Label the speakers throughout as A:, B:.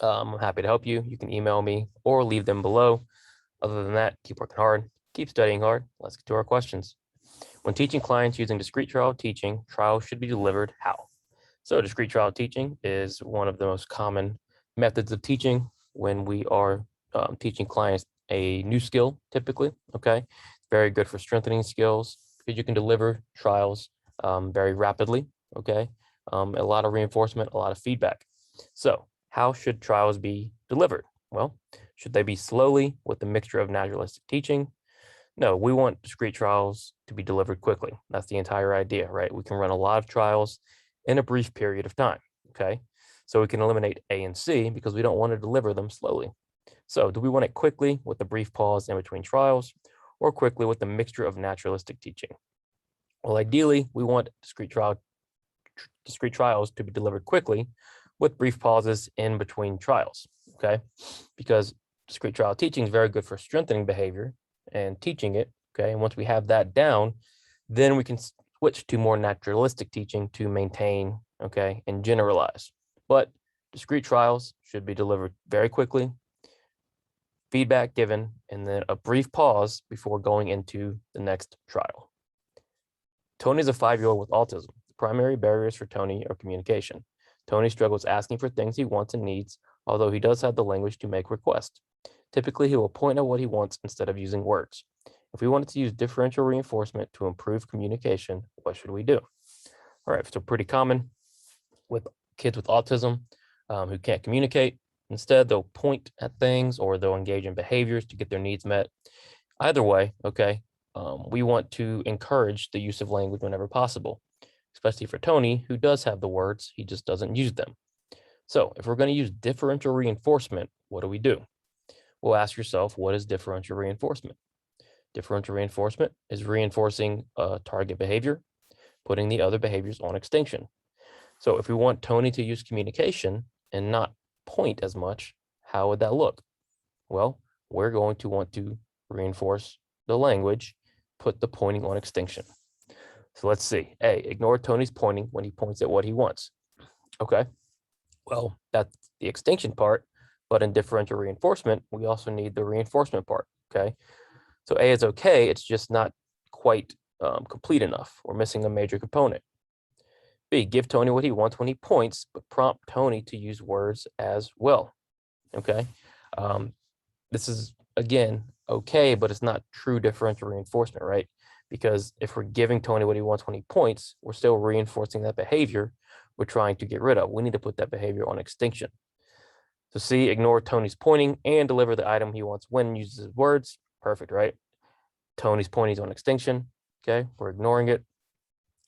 A: I'm happy to help you. You can email me or leave them below. Other than that, keep working hard, keep studying hard. Let's get to our questions. When teaching clients using discrete trial teaching, trials should be delivered how? So discrete trial teaching is one of the most common methods of teaching when we are teaching clients a new skill, typically, okay? Very good for strengthening skills because you can deliver trials very rapidly, okay? A lot of reinforcement, a lot of feedback. So how should trials be delivered? Well, should they be slowly with a mixture of naturalistic teaching? No, we want discrete trials to be delivered quickly. That's the entire idea, right? We can run a lot of trials in a brief period of time, okay? So we can eliminate A and C because we don't want to deliver them slowly. So do we want it quickly with a brief pause in between trials or quickly with a mixture of naturalistic teaching? Well, ideally, we want discrete trials to be delivered quickly with brief pauses in between trials, okay? Because discrete trial teaching is very good for strengthening behavior and teaching it, okay? And once we have that down, then we can switch to more naturalistic teaching to maintain, okay, and generalize. But discrete trials should be delivered very quickly, feedback given, and then a brief pause before going into the next trial. Tony is a 5-year-old with autism. The primary barriers for Tony are communication. Tony struggles asking for things he wants and needs, although he does have the language to make requests. Typically, he will point at what he wants instead of using words. If we wanted to use differential reinforcement to improve communication, what should we do? All right, so pretty common with kids with autism who can't communicate. Instead, they'll point at things or they'll engage in behaviors to get their needs met. Either way, okay, we want to encourage the use of language whenever possible, especially for Tony, who does have the words, he just doesn't use them. So if we're going to use differential reinforcement, what do? Well, ask yourself, what is differential reinforcement? Differential reinforcement is reinforcing a target behavior, putting the other behaviors on extinction. So if we want Tony to use communication and not point as much, how would that look? Well, we're going to want to reinforce the language, put the pointing on extinction. So let's see. A, ignore Tony's pointing when he points at what he wants. Okay. Well, that's the extinction part, but in differential reinforcement, we also need the reinforcement part. Okay. So A is okay, it's just not quite complete enough. We're missing a major component. B, give Tony what he wants when he points, but prompt Tony to use words as well. Okay. This is, again, okay, but it's not true differential reinforcement, right? Because if we're giving Tony what he wants when he points, we're still reinforcing that behavior we're trying to get rid of. We need to put that behavior on extinction. So C, ignore Tony's pointing and deliver the item he wants when he uses his words. Perfect, right? Tony's pointing is on extinction. Okay, we're ignoring it.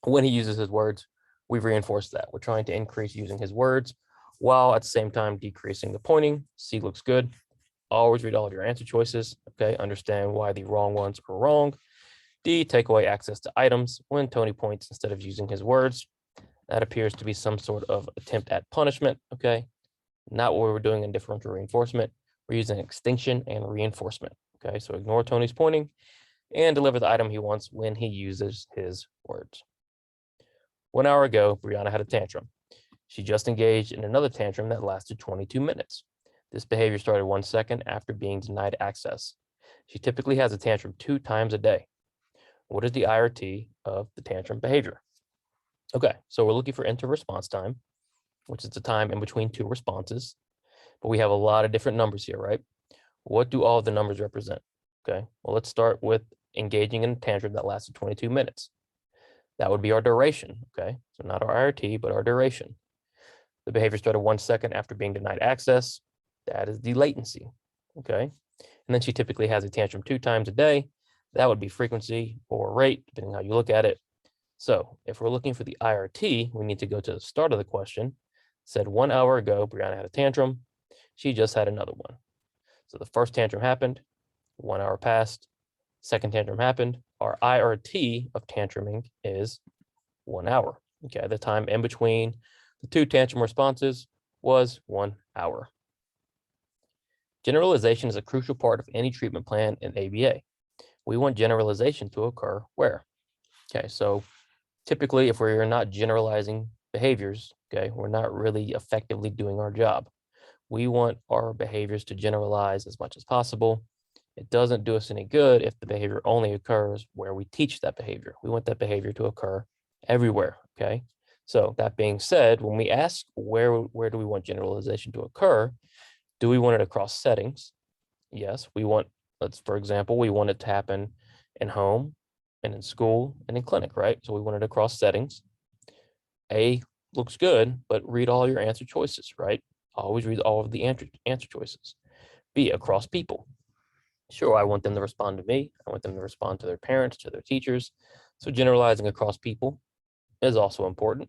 A: When he uses his words, we've reinforced that. We're trying to increase using his words while at the same time decreasing the pointing. C looks good. Always read all of your answer choices. Okay, understand why the wrong ones are wrong. D, take away access to items when Tony points instead of using his words. That appears to be some sort of attempt at punishment. Okay, not what we're doing in differential reinforcement. We're using extinction and reinforcement. Okay, so ignore Tony's pointing and deliver the item he wants when he uses his words. 1 hour ago, Brianna had a tantrum. She just engaged in another tantrum that lasted 22 minutes. This behavior started 1 second after being denied access. She typically has a tantrum 2 times a day. What is the IRT of the tantrum behavior? Okay, so we're looking for inter-response time, which is the time in between 2 responses, but we have a lot of different numbers here, right? What do all of the numbers represent? Okay, well, let's start with engaging in a tantrum that lasted 22 minutes. That would be our duration, okay? So not our IRT, but our duration. The behavior started 1 second after being denied access. That is the latency, okay? And then she typically has a tantrum 2 times a day. That would be frequency or rate, depending on how you look at it. So if we're looking for the IRT, we need to go to the start of the question. It said 1 hour ago, Brianna had a tantrum. She just had another one. So the first tantrum happened, 1 hour passed. Second tantrum happened. Our IRT of tantruming is 1 hour. Okay, the time in between the 2 tantrum responses was 1 hour. Generalization is a crucial part of any treatment plan in ABA. We want generalization to occur where? Okay, so typically if we're not generalizing behaviors, okay, we're not really effectively doing our job. We want our behaviors to generalize as much as possible. It doesn't do us any good if the behavior only occurs where we teach that behavior. We want that behavior to occur everywhere, okay? So that being said, when we ask where do we want generalization to occur, do we want it across settings? Yes, we want, for example, we want it to happen in home and in school and in clinic, right? So we want it across settings. A looks good, but read all your answer choices, right? Always read all of the answer choices. B, across people. Sure, I want them to respond to me. I want them to respond to their parents, to their teachers. So generalizing across people is also important.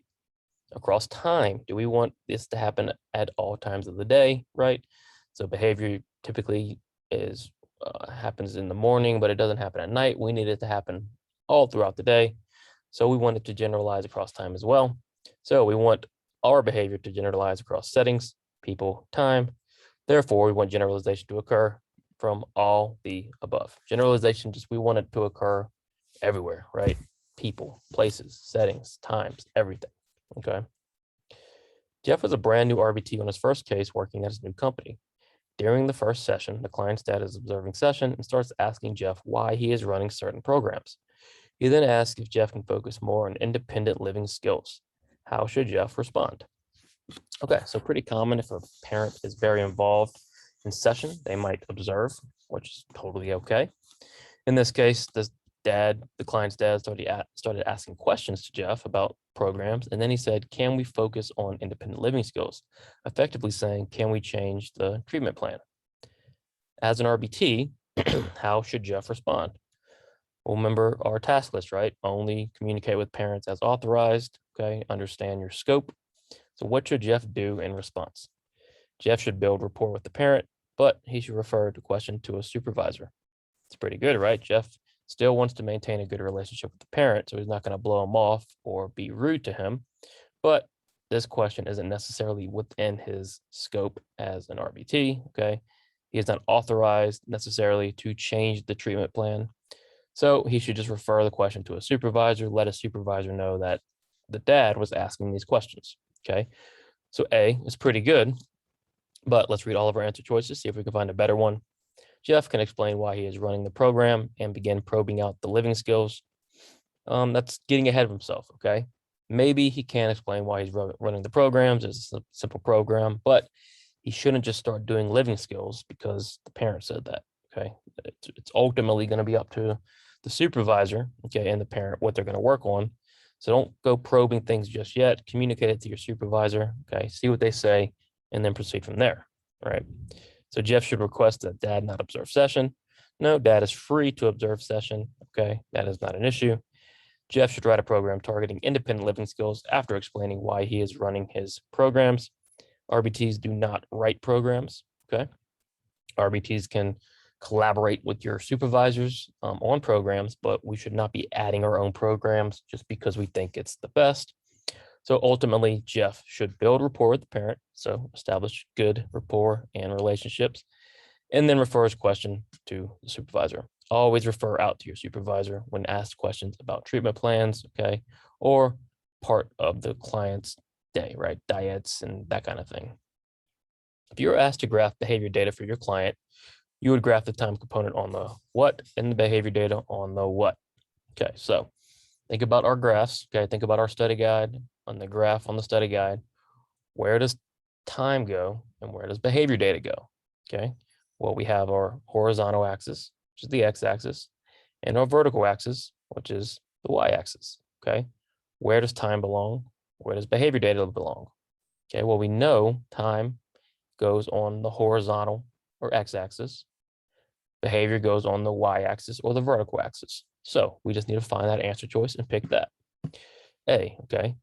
A: Across time, do we want this to happen at all times of the day, right? So behavior typically happens in the morning, but it doesn't happen at night. We need it to happen all throughout the day. So we want it to generalize across time as well. So we want our behavior to generalize across settings, people, time. Therefore, we want generalization to occur from all the above. Generalization, we want it to occur everywhere, right? People, places, settings, times, everything, okay? Jeff was a brand new RBT on his first case working at his new company. During the first session, the client's dad is observing session and starts asking Jeff why he is running certain programs. He then asks if Jeff can focus more on independent living skills. How should Jeff respond? Okay, so pretty common if a parent is very involved in session, they might observe, which is totally okay. In this case, the client's dad started asking questions to Jeff about programs, and then he said, can we focus on independent living skills? Effectively saying, can we change the treatment plan? As an RBT, how should Jeff respond? Well, remember our task list, right? Only communicate with parents as authorized, okay? Understand your scope. So what should Jeff do in response? Jeff should build rapport with the parent, but he should refer the question to a supervisor. It's pretty good, right? Jeff still wants to maintain a good relationship with the parent, so he's not going to blow him off or be rude to him. But this question isn't necessarily within his scope as an RBT, okay? He is not authorized necessarily to change the treatment plan. So he should just refer the question to a supervisor, let a supervisor know that the dad was asking these questions, okay? So A is pretty good, but let's read all of our answer choices, see if we can find a better one. Jeff can explain why he is running the program and begin probing out the living skills. That's getting ahead of himself, okay? Maybe he can explain why he's running the programs. It's a simple program, but he shouldn't just start doing living skills because the parent said that, okay? It's ultimately going to be up to the supervisor, okay, and the parent what they're going to work on. So don't go probing things just yet. Communicate it to your supervisor, okay? See what they say, and then proceed from there, right? So Jeff should request that dad not observe session. No, dad is free to observe session, okay? That is not an issue. Jeff should write a program targeting independent living skills after explaining why he is running his programs. RBTs do not write programs, okay? RBTs can collaborate with your supervisors on programs, but we should not be adding our own programs just because we think it's the best. So ultimately, Jeff should build rapport with the parent, so establish good rapport and relationships, and then refer his question to the supervisor. Always refer out to your supervisor when asked questions about treatment plans, okay, or part of the client's day, right? Diets and that kind of thing. If you were asked to graph behavior data for your client, you would graph the time component on the what and the behavior data on the what. Okay, so think about our graphs, okay? Think about our study guide. On the graph on the study guide, where does time go and where does behavior data go? Okay, well, we have our horizontal axis, which is the x-axis, and our vertical axis, which is the y-axis. Okay, where does time belong? Where does behavior data belong? Okay, well, we know time goes on the horizontal or x-axis. Behavior goes on the y-axis or the vertical axis. So we just need to find that answer choice and pick that. A, okay.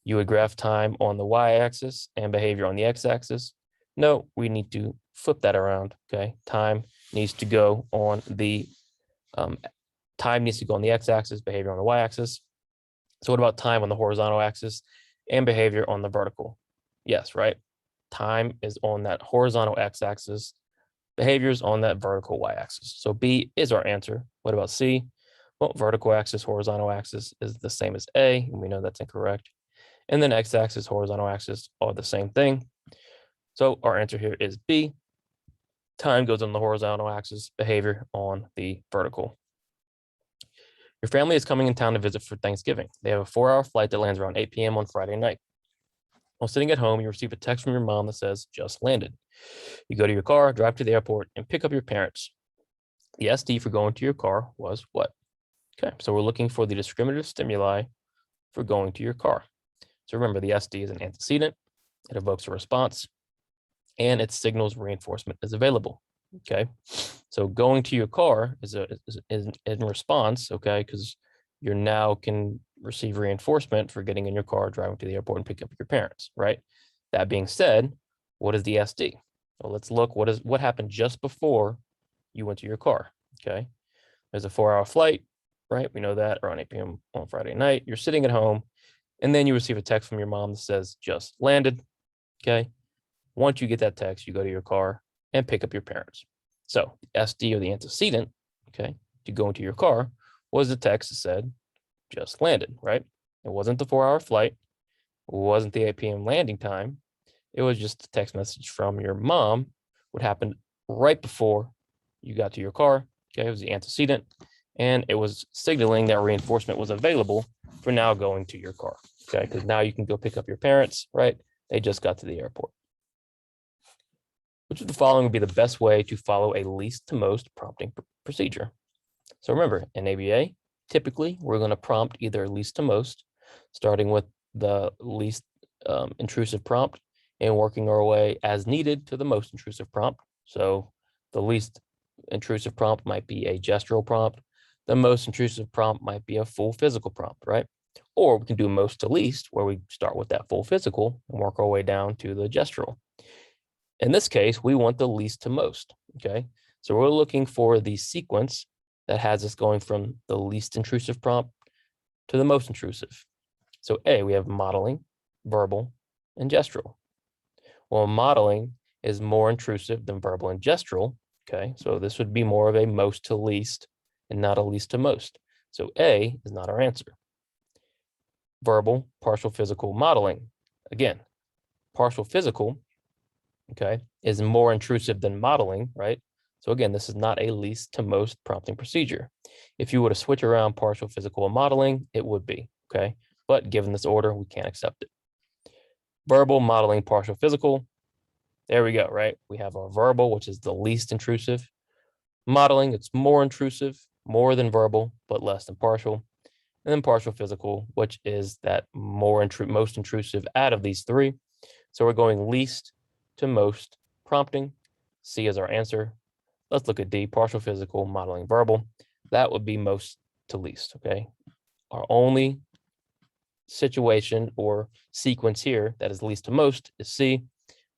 A: You would graph time on the y-axis and behavior on the x-axis. No, we need to flip that around, okay? Time needs to go on the x-axis, behavior on the y-axis. So what about time on the horizontal axis and behavior on the vertical? Yes, right? Time is on that horizontal x-axis, behaviors on that vertical y-axis. So B is our answer. What about C? Well, vertical axis, horizontal axis is the same as A, and we know that's incorrect. And then x-axis, horizontal axis are the same thing. So our answer here is B. Time goes on the horizontal axis, behavior on the vertical. Your family is coming in town to visit for Thanksgiving. They have a 4-hour flight that lands around 8 p.m. on Friday night. While sitting at home, you receive a text from your mom that says, just landed. You go to your car, drive to the airport, and pick up your parents. The SD for going to your car was what? Okay, so we're looking for the discriminative stimuli for going to your car. So remember, the SD is an antecedent. It evokes a response, and it signals reinforcement is available. Okay, so going to your car is in response, okay, because you now can receive reinforcement for getting in your car, driving to the airport, and picking up your parents, right? That being said, what is the SD? Well, let's look what happened just before you went to your car. Okay, there's a 4-hour flight, right? We know that around 8 p.m. on Friday night. You're sitting at home, and then you receive a text from your mom that says just landed. Okay, once you get that text, you go to your car and pick up your parents. So the SD, or the antecedent, okay, to go into your car was the text that said just landed, right? It wasn't the 4-hour flight. It wasn't the 8 p.m. landing time. It was just a text message from your mom. What happened right before you got to your car? Okay, it was the antecedent, and it was signaling that reinforcement was available for now going to your car. Okay, because now you can go pick up your parents, right? They just got to the airport. Which of the following would be the best way to follow a least to most prompting procedure? So remember, in ABA, typically we're going to prompt either least to most, starting with the least intrusive prompt and working our way as needed to the most intrusive prompt. So the least intrusive prompt might be a gestural prompt. The most intrusive prompt might be a full physical prompt, right? Or we can do most to least, where we start with that full physical and work our way down to the gestural. In this case, we want the least to most, okay? So we're looking for the sequence that has us going from the least intrusive prompt to the most intrusive. So A, we have modeling, verbal, and gestural. Well, modeling is more intrusive than verbal and gestural, okay? So this would be more of a most to least and not a least to most. So A is not our answer. Verbal, partial physical, modeling. Again, partial physical, okay, is more intrusive than modeling, right? So again, this is not a least to most prompting procedure. If you were to switch around partial physical and modeling, it would be, okay? But given this order, we can't accept it. Verbal, modeling, partial physical. There we go, right? We have our verbal, which is the least intrusive. Modeling, it's more intrusive, more than verbal, but less than partial. And then partial physical, which is that most intrusive out of these three. So we're going least to most prompting. C is our answer. Let's look at D, partial physical, modeling, verbal. That would be most to least, okay? Our only situation or sequence here that is least to most is C,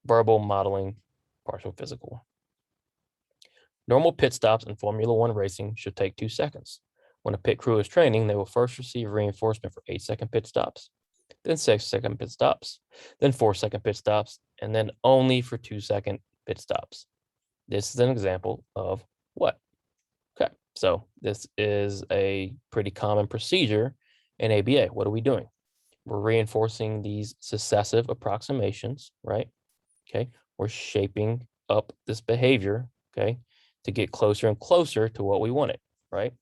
A: verbal, modeling, partial physical. Normal pit stops in Formula One racing should take 2 seconds. When a pit crew is training, they will first receive reinforcement for 8-second pit stops, then 6-second pit stops, then 4-second pit stops, and then only for 2-second pit stops. This is an example of what? Okay, so this is a pretty common procedure in ABA. What are we doing? We're reinforcing these successive approximations, right? Okay, we're shaping up this behavior, okay, to get closer and closer to what we wanted, right?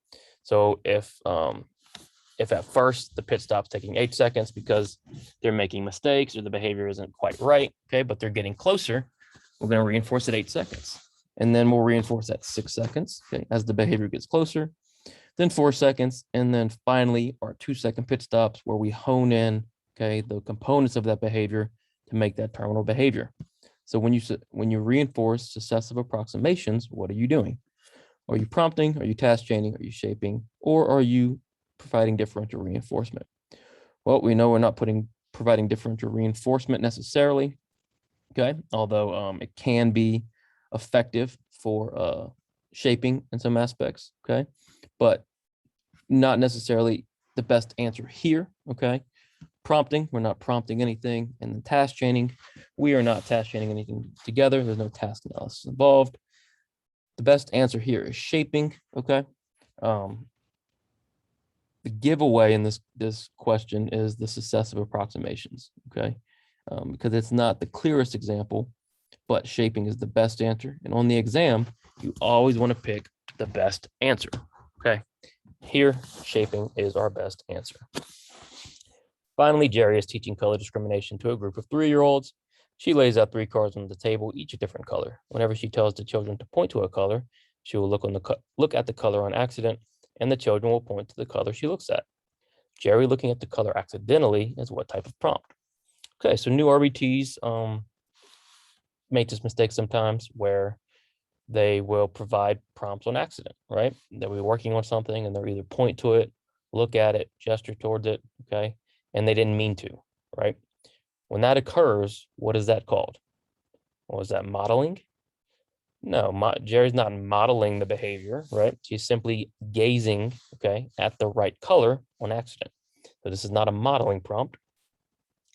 A: So if at first the pit stop's taking 8 seconds because they're making mistakes or the behavior isn't quite right, okay, but they're getting closer, we're going to reinforce at 8 seconds. And then we'll reinforce at 6 seconds, okay, as the behavior gets closer, then 4 seconds, and then finally our 2-second pit stops where we hone in, okay, the components of that behavior to make that terminal behavior. So when you reinforce successive approximations, what are you doing? Are you prompting? Are you task chaining? Are you shaping? Or are you providing differential reinforcement? Well, we know we're not providing differential reinforcement necessarily, okay, although it can be effective for shaping in some aspects, okay, but not necessarily the best answer here, okay. Prompting, we're not prompting anything, and then task chaining, we are not task chaining anything together. There's no task analysis involved. The best answer here is shaping, okay. The giveaway in this question is the successive approximations, okay, because it's not the clearest example, but shaping is the best answer. And on the exam, you always want to pick the best answer. Okay. Here, shaping is our best answer. Finally, Jerry is teaching color discrimination to a group of 3-year-olds. She lays out 3 cards on the table, each a different color. Whenever she tells the children to point to a color, she will look at the color on accident, and the children will point to the color she looks at. Jerry looking at the color accidentally is what type of prompt? Okay, so new RBTs make this mistake sometimes where they will provide prompts on accident, right? They'll be working on something and they'll either point to it, look at it, gesture towards it, okay? And they didn't mean to, right? When that occurs, what is that called? Well, is that modeling? No, Jerry's not modeling the behavior, right? She's simply gazing, okay, at the right color on accident. So this is not a modeling prompt.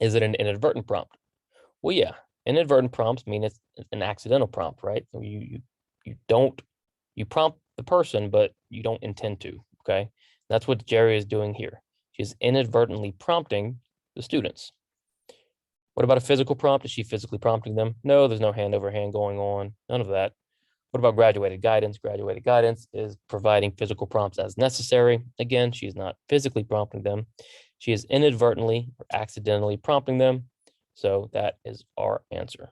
A: Is it an inadvertent prompt? Well, yeah, inadvertent prompts mean it's an accidental prompt, right? So you prompt the person, but you don't intend to, okay? That's what Jerry is doing here. She's inadvertently prompting the students. What about a physical prompt? Is she physically prompting them? No, there's no hand over hand going on, none of that. What about graduated guidance? Graduated guidance is providing physical prompts as necessary. Again, she's not physically prompting them. She is inadvertently or accidentally prompting them. So that is our answer.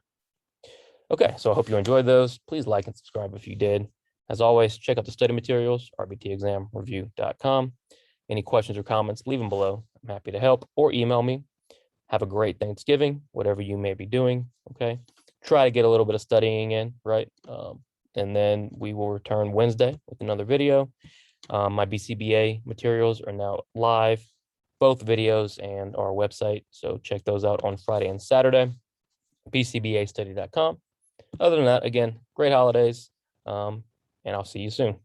A: Okay, so I hope you enjoyed those. Please like and subscribe if you did. As always, check out the study materials, rbtexamreview.com. Any questions or comments, leave them below. I'm happy to help, or email me. Have a great Thanksgiving, whatever you may be doing, okay? Try to get a little bit of studying in, right? And then we will return Wednesday with another video. My BCBA materials are now live, both videos and our website. So check those out on Friday and Saturday, bcbastudy.com. Other than that, again, great holidays, and I'll see you soon.